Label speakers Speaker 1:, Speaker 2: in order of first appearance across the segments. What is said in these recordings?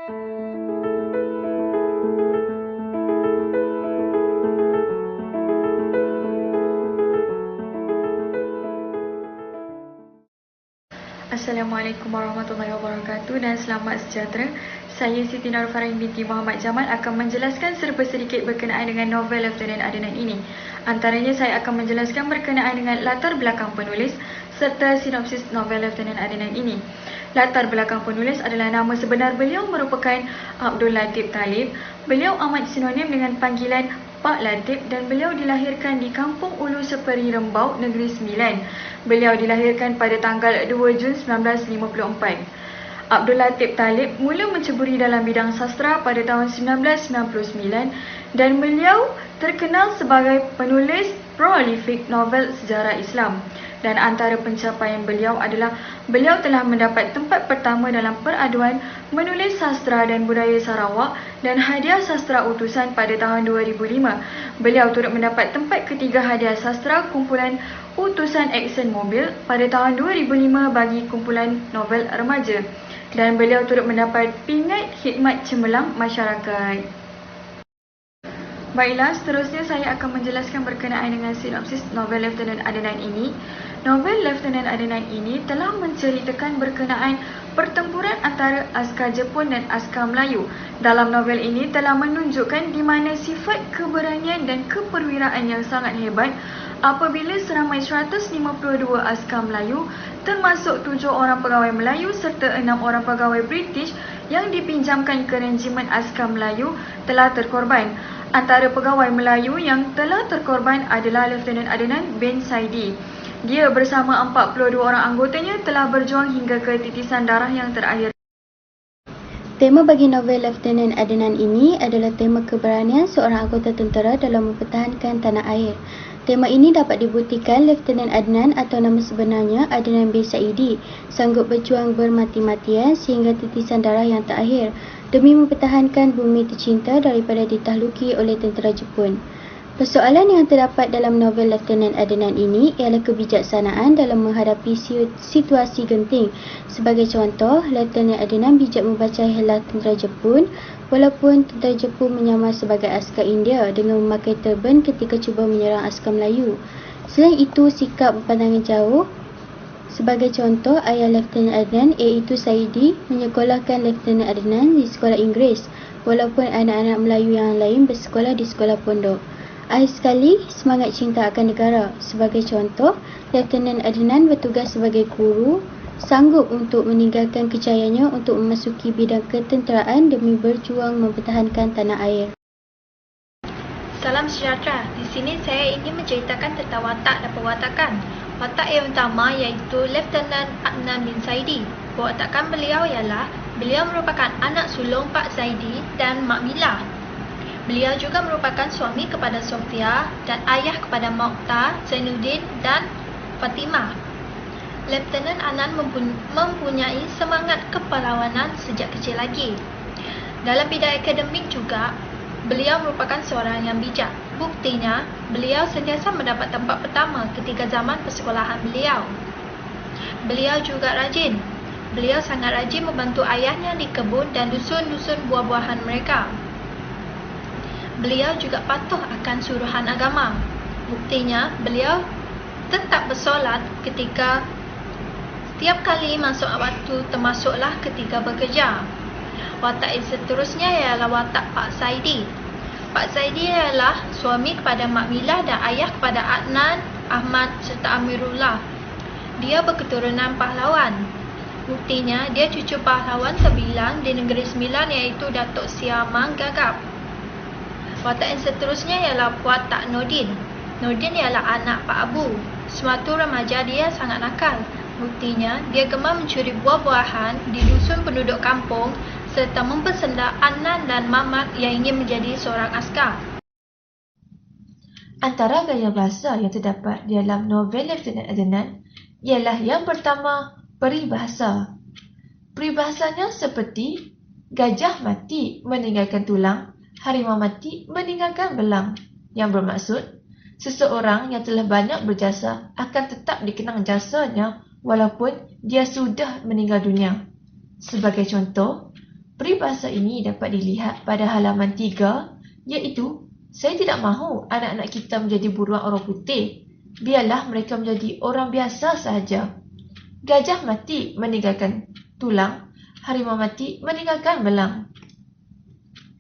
Speaker 1: Assalamualaikum warahmatullahi wabarakatuh dan selamat sejahtera. Saya Siti Nurfarin binti Muhammad Jamal akan menjelaskan serba sedikit berkenaan dengan novel Lieutenant Adnan ini. Antaranya saya akan menjelaskan berkenaan dengan latar belakang penulis serta sinopsis novel Lieutenant Adnan ini. Latar belakang penulis adalah nama sebenar beliau merupakan Abdul Latif Talib. Beliau amat sinonim dengan panggilan Pak Latif dan beliau dilahirkan di Kampung Ulu Seperi Rembau, Negeri Sembilan. Beliau dilahirkan pada tanggal 2 Jun 1954. Abdul Latif Talib mula menceburi dalam bidang sastra pada tahun 1999 dan beliau terkenal sebagai penulis prolifik novel sejarah Islam. Dan antara pencapaian beliau adalah beliau telah mendapat tempat pertama dalam peraduan menulis sastra dan budaya Sarawak dan hadiah sastra utusan pada tahun 2005. Beliau turut mendapat tempat ketiga hadiah sastra kumpulan utusan Exxon Mobil pada tahun 2005 bagi kumpulan novel remaja. Dan beliau turut mendapat pingat khidmat cemerlang masyarakat. Baiklah, seterusnya saya akan menjelaskan berkenaan dengan sinopsis novel Lieutenant Adnan ini. Novel Lieutenant Adnan ini telah menceritakan berkenaan pertempuran antara askar Jepun dan askar Melayu. Dalam novel ini telah menunjukkan di mana sifat keberanian dan keperwiraan yang sangat hebat apabila seramai 152 askar Melayu termasuk 7 orang pegawai Melayu serta 6 orang pegawai British yang dipinjamkan ke Regimen Askar Melayu telah terkorban. Antara pegawai Melayu yang telah terkorban adalah Lieutenant Adnan bin Saidi. Dia bersama 42 orang anggotanya telah berjuang hingga ke titisan darah yang terakhir.
Speaker 2: Tema bagi novel Lieutenant Adnan ini adalah tema keberanian seorang anggota tentera dalam mempertahankan tanah air. Tema ini dapat dibuktikan Lieutenant Adnan atau nama sebenarnya Adnan bin Saidi sanggup berjuang bermati-matian sehingga titisan darah yang terakhir demi mempertahankan bumi tercinta daripada ditahluki oleh tentera Jepun. Persoalan yang terdapat dalam novel Lieutenant Adnan ini ialah kebijaksanaan dalam menghadapi situasi genting. Sebagai contoh, Lieutenant Adnan bijak membaca helah tentera Jepun walaupun tentera Jepun menyamar sebagai askar India dengan memakai turban ketika cuba menyerang askar Melayu. Selain itu, sikap berpandangan jauh. Sebagai contoh, ayah Lieutenant Adnan iaitu Saidi menyekolahkan Lieutenant Adnan di sekolah Inggeris walaupun anak-anak Melayu yang lain bersekolah di sekolah pondok. Akhir sekali, semangat cinta akan negara. Sebagai contoh, Lieutenant Adnan bertugas sebagai guru, sanggup untuk meninggalkan kerjayanya untuk memasuki bidang ketenteraan demi berjuang mempertahankan tanah air.
Speaker 3: Salam sejahtera. Di sini saya ingin menceritakan tentang watak dan perwatakan. Watak yang utama iaitu Lieutenant Adnan bin Saidi. Perwatakan beliau ialah beliau merupakan anak sulung Pak Saidi dan Mak Mila. Beliau juga merupakan suami kepada Sofia dan ayah kepada Mokhtar, Zainuddin dan Fatimah. Lieutenant Adnan mempunyai semangat kepahlawanan sejak kecil lagi. Dalam bidang akademik juga, beliau merupakan seorang yang bijak. Buktinya, beliau sentiasa mendapat tempat pertama ketika zaman persekolahan beliau. Beliau juga rajin. Beliau sangat rajin membantu ayahnya di kebun dan dusun-dusun buah-buahan mereka. Beliau juga patuh akan suruhan agama. Buktinya, beliau tetap bersolat ketika setiap kali masuk waktu termasuklah ketika bekerja. Watak yang seterusnya ialah watak Pak Saidi. Pak Saidi ialah suami kepada Mak Mila dan ayah kepada Adnan, Ahmad serta Amirullah. Dia berketurunan pahlawan. Buktinya, dia cucu pahlawan terbilang di Negeri Sembilan iaitu Datuk Siamang Gagap. Watak yang seterusnya ialah watak Nordin. Nordin ialah anak Pak Abu. Semasa remaja dia sangat nakal. Buktinya, dia gemar mencuri buah-buahan di dusun penduduk kampung serta mempersendak Adnan dan Mamat yang ingin menjadi seorang askar.
Speaker 4: Antara gaya bahasa yang terdapat di dalam novel Lieutenant Adnan ialah yang pertama, peribahasa. Peribahasanya seperti gajah mati meninggalkan tulang, harimau mati meninggalkan belang, yang bermaksud seseorang yang telah banyak berjasa akan tetap dikenang jasanya walaupun dia sudah meninggal dunia. Sebagai contoh, Peribahasa ini dapat dilihat pada halaman 3, iaitu saya tidak mahu anak-anak kita menjadi buruan orang putih. Biarlah mereka menjadi orang biasa sahaja. Gajah mati meninggalkan tulang, harimau mati meninggalkan belang.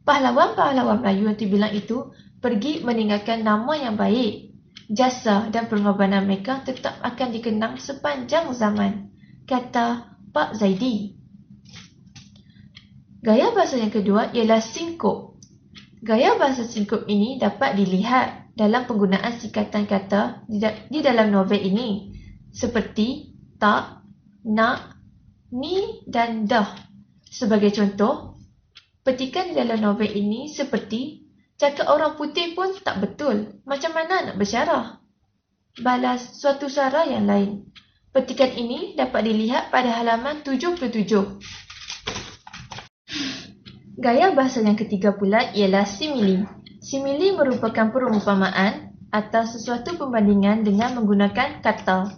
Speaker 4: Pahlawan-pahlawan Melayu yang terbilang itu pergi meninggalkan nama yang baik. Jasa dan pengorbanan mereka tetap akan dikenang sepanjang zaman, kata Pak Zaidi. Gaya bahasa yang kedua ialah singkup. Gaya bahasa singkup ini dapat dilihat dalam penggunaan singkatan kata di dalam novel ini, seperti tak, nak, ni dan dah. Sebagai contoh, petikan di dalam novel ini seperti cakap orang putih pun tak betul, macam mana nak bersyarah? Balas suatu syarah yang lain. Petikan ini dapat dilihat pada halaman 77. Gaya bahasa yang ketiga pula ialah simili. Simili merupakan perumpamaan atau sesuatu pembandingan dengan menggunakan kata.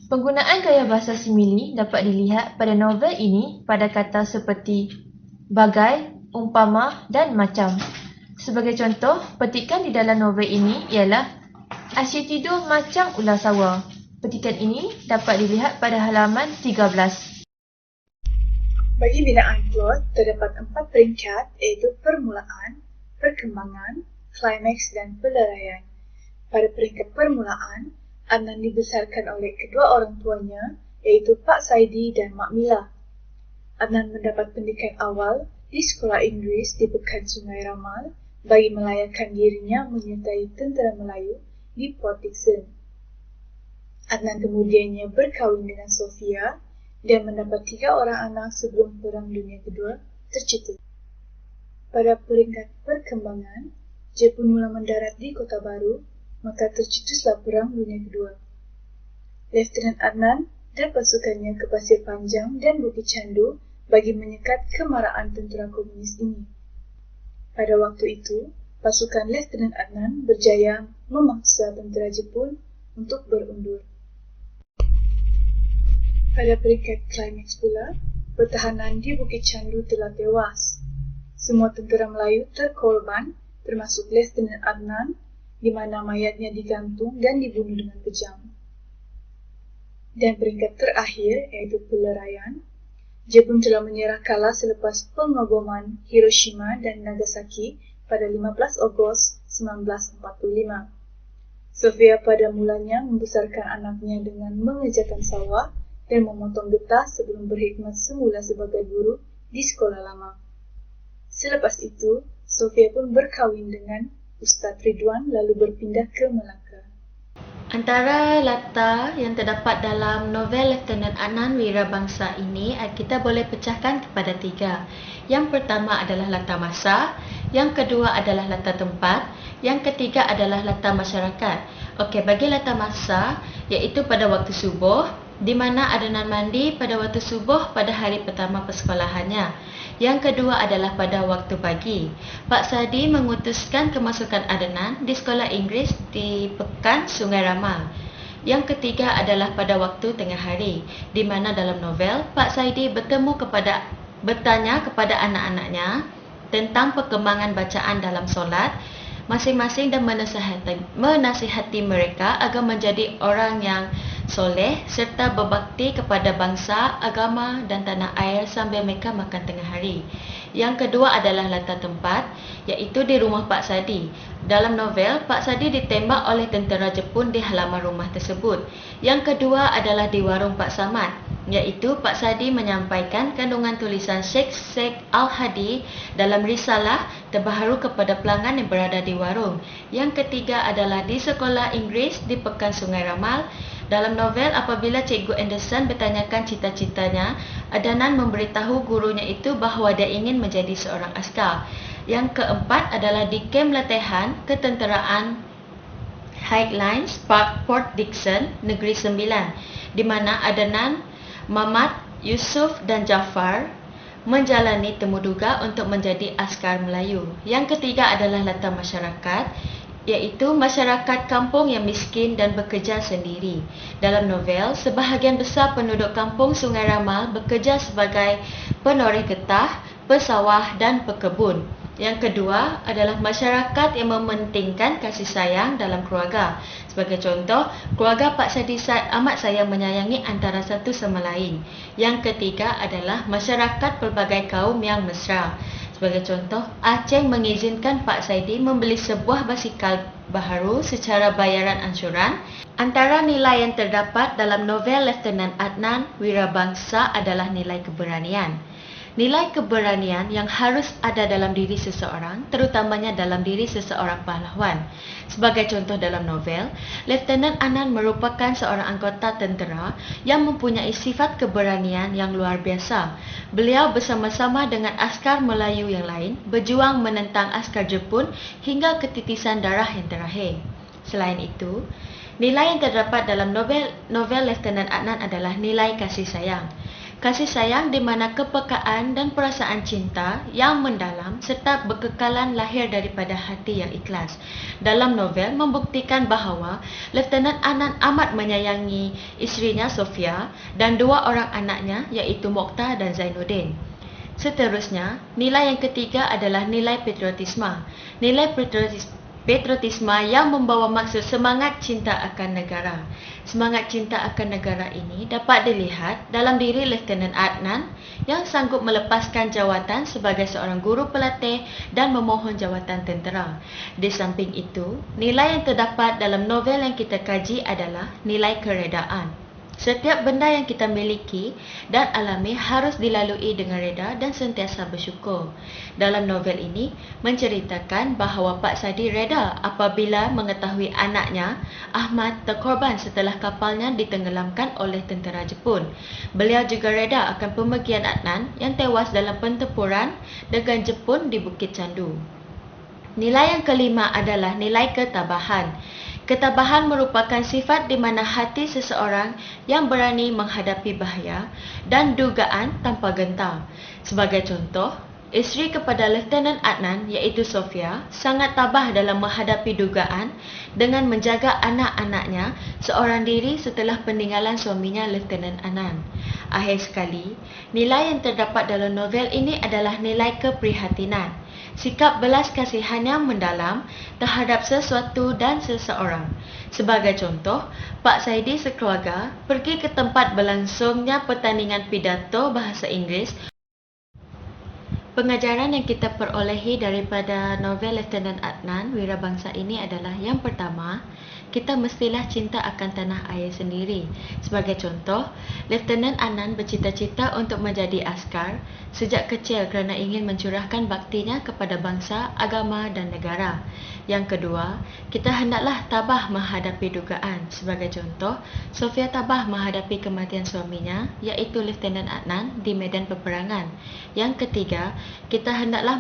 Speaker 4: Penggunaan gaya bahasa simili dapat dilihat pada novel ini pada kata seperti bagai, umpama dan macam. Sebagai contoh, petikan di dalam novel ini ialah asyik tidur macam ular sawah. Petikan ini dapat dilihat pada halaman 13.
Speaker 5: Bagi binaan plot, terdapat 4 peringkat iaitu permulaan, perkembangan, klimaks dan peleraian. Pada peringkat permulaan, Adnan dibesarkan oleh kedua orang tuanya iaitu Pak Saidi dan Mak Mila. Adnan mendapat pendidikan awal di sekolah Inggris di Pekan Sungai Ramal bagi melayakan dirinya menyertai tentera Melayu di Port Dickson. Adnan kemudiannya berkahwin dengan Sofia dan mendapat 3 orang anak sebelum Perang Dunia Kedua tercetus. Pada peringkat perkembangan, Jepun mula mendarat di Kota Baru, maka tercetuslah Perang Dunia Kedua. Lieutenant Adnan dan pasukannya ke Pasir Panjang dan Bukit Candu bagi menyekat kemarahan tentera komunis ini. Pada waktu itu, pasukan Lieutenant Adnan berjaya memaksa tentera Jepun untuk berundur. Pada peringkat klimaks pula, pertahanan di Bukit Candu telah tewas. Semua tentera Melayu terkorban, termasuk Lieutenant Adnan, di mana mayatnya digantung dan dibunuh dengan kejam. Dan peringkat terakhir, iaitu peleraian, Jepun telah menyerah kalah selepas pengoboman Hiroshima dan Nagasaki pada 15 Ogos 1945. Sofia pada mulanya membesarkan anaknya dengan mengerjakan sawah dan memotong getah sebelum berkhidmat semula sebagai guru di sekolah lama. Selepas itu, Sofia pun berkahwin dengan Ustaz Ridwan lalu berpindah ke Melaka.
Speaker 2: Antara latar yang terdapat dalam novel Lieutenant Adnan Wirabangsa ini kita boleh pecahkan kepada 3. Yang pertama adalah latar masa, yang kedua adalah latar tempat, yang ketiga adalah latar masyarakat. Okey, bagi latar masa, iaitu pada waktu subuh, di mana Adnan mandi pada waktu subuh pada hari pertama persekolahannya. Yang kedua adalah pada waktu pagi. Pak Sadi mengutuskan kemasukan Adnan di sekolah Inggris di Pekan Sungai Ramal. Yang ketiga adalah pada waktu tengah hari, di mana dalam novel Pak Saidi bertanya kepada anak-anaknya tentang perkembangan bacaan dalam solat masing-masing dan menasihati mereka agar menjadi orang yang soleh serta berbakti kepada bangsa, agama dan tanah air sambil mereka makan tengah hari. Yang kedua adalah latar tempat, iaitu di rumah Pak Sadi. Dalam novel, Pak Sadi ditembak oleh tentera Jepun di halaman rumah tersebut. Yang kedua adalah di warung Pak Samad, iaitu Pak Sadi menyampaikan kandungan tulisan Syekh Al-Hadi dalam risalah terbaharu kepada pelanggan yang berada di warung. Yang ketiga adalah di sekolah Inggris di Pekan Sungai Ramal. Dalam novel, apabila Cikgu Anderson bertanyakan cita-citanya, Adnan memberitahu gurunya itu bahawa dia ingin menjadi seorang askar. Yang keempat adalah di kem latihan ketenteraan Highlands Port Dickson, Negeri Sembilan, di mana Adnan, Mamat, Yusuf dan Jafar menjalani temuduga untuk menjadi askar Melayu. Yang ketiga adalah latar masyarakat, iaitu masyarakat kampung yang miskin dan bekerja sendiri. Dalam novel, sebahagian besar penduduk kampung Sungai Ramal bekerja sebagai penoreh getah,
Speaker 6: pesawah dan pekebun. Yang kedua adalah masyarakat yang mementingkan kasih sayang dalam keluarga. Sebagai contoh, keluarga Pak Sadi amat sayang menyayangi antara satu sama lain. Yang ketiga adalah masyarakat pelbagai kaum yang mesra. Sebagai contoh, Aceh mengizinkan Pak Saidi membeli sebuah basikal baharu secara bayaran ansuran. Antara nilai yang terdapat dalam novel Lieutenant Adnan Wirabangsa adalah nilai keberanian. Nilai keberanian yang harus ada dalam diri seseorang, terutamanya dalam diri seseorang pahlawan. Sebagai contoh dalam novel, Lieutenant Adnan merupakan seorang anggota tentera yang mempunyai sifat keberanian yang luar biasa. Beliau bersama-sama dengan askar Melayu yang lain berjuang menentang askar Jepun hingga ketitisan darah yang terakhir. Selain itu, nilai yang terdapat dalam novel Lieutenant Adnan adalah nilai kasih sayang. Kasih sayang di mana kepekaan dan perasaan cinta yang mendalam serta berkekalan lahir daripada hati yang ikhlas. Dalam novel membuktikan bahawa Lieutenant Adnan amat menyayangi isterinya Sofia dan dua orang anaknya iaitu Mokhtar dan Zainuddin. Seterusnya, nilai yang ketiga adalah nilai patriotisme. Nilai patriotisme yang membawa maksud semangat cinta akan negara. Semangat cinta akan negara ini dapat dilihat dalam diri Lieutenant Adnan yang sanggup melepaskan jawatan sebagai seorang guru pelatih dan memohon jawatan tentera. Di samping itu, nilai yang terdapat dalam novel yang kita kaji adalah nilai keredaan. Setiap benda yang kita miliki dan alami harus dilalui dengan reda dan sentiasa bersyukur. Dalam novel ini menceritakan bahawa Pak Sadi reda apabila mengetahui anaknya Ahmad terkorban setelah kapalnya ditenggelamkan oleh tentera Jepun. Beliau juga reda akan pemergian Adnan yang tewas dalam pertempuran dengan Jepun di Bukit Candu. Nilai yang kelima adalah nilai ketabahan. Ketabahan merupakan sifat di mana hati seseorang yang berani menghadapi bahaya dan dugaan tanpa gentar. Sebagai contoh, isteri kepada Lieutenant Adnan iaitu Sofia sangat tabah dalam menghadapi dugaan dengan menjaga anak-anaknya seorang diri setelah peninggalan suaminya Lieutenant Adnan. Akhir sekali, nilai yang terdapat dalam novel ini adalah nilai keprihatinan. Sikap belas kasihan yang mendalam terhadap sesuatu dan seseorang. Sebagai contoh, Pak Saidi sekeluarga pergi ke tempat berlangsungnya pertandingan pidato bahasa Inggeris. Pengajaran yang kita perolehi daripada novel Lieutenant Adnan Wirabangsa ini adalah yang pertama, kita mestilah cinta akan tanah air sendiri. Sebagai contoh, Lieutenant Adnan bercita-cita untuk menjadi askar sejak kecil kerana ingin mencurahkan baktinya kepada bangsa, agama dan negara. Yang kedua, kita hendaklah tabah menghadapi dugaan. Sebagai contoh, Sofia tabah menghadapi kematian suaminya iaitu Lieutenant Adnan di medan peperangan. Yang ketiga, kita hendaklah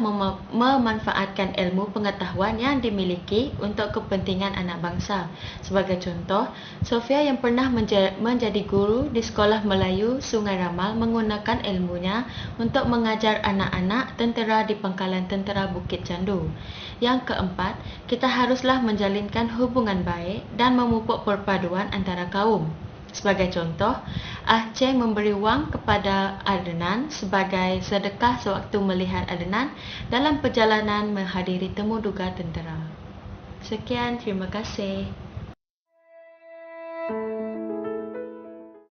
Speaker 6: memanfaatkan ilmu pengetahuan yang dimiliki untuk kepentingan anak bangsa. Sebagai contoh, Sofia yang pernah menjadi guru di sekolah Melayu Sungai Ramal menggunakan ilmunya untuk mengajar anak-anak tentera di pangkalan tentera Bukit Candu. Yang keempat, kita haruslah menjalinkan hubungan baik dan memupuk perpaduan antara kaum. Sebagai contoh, Aceh memberi wang kepada Adnan sebagai sedekah sewaktu melihat Adnan dalam perjalanan menghadiri temu duga tentera. Sekian, terima kasih.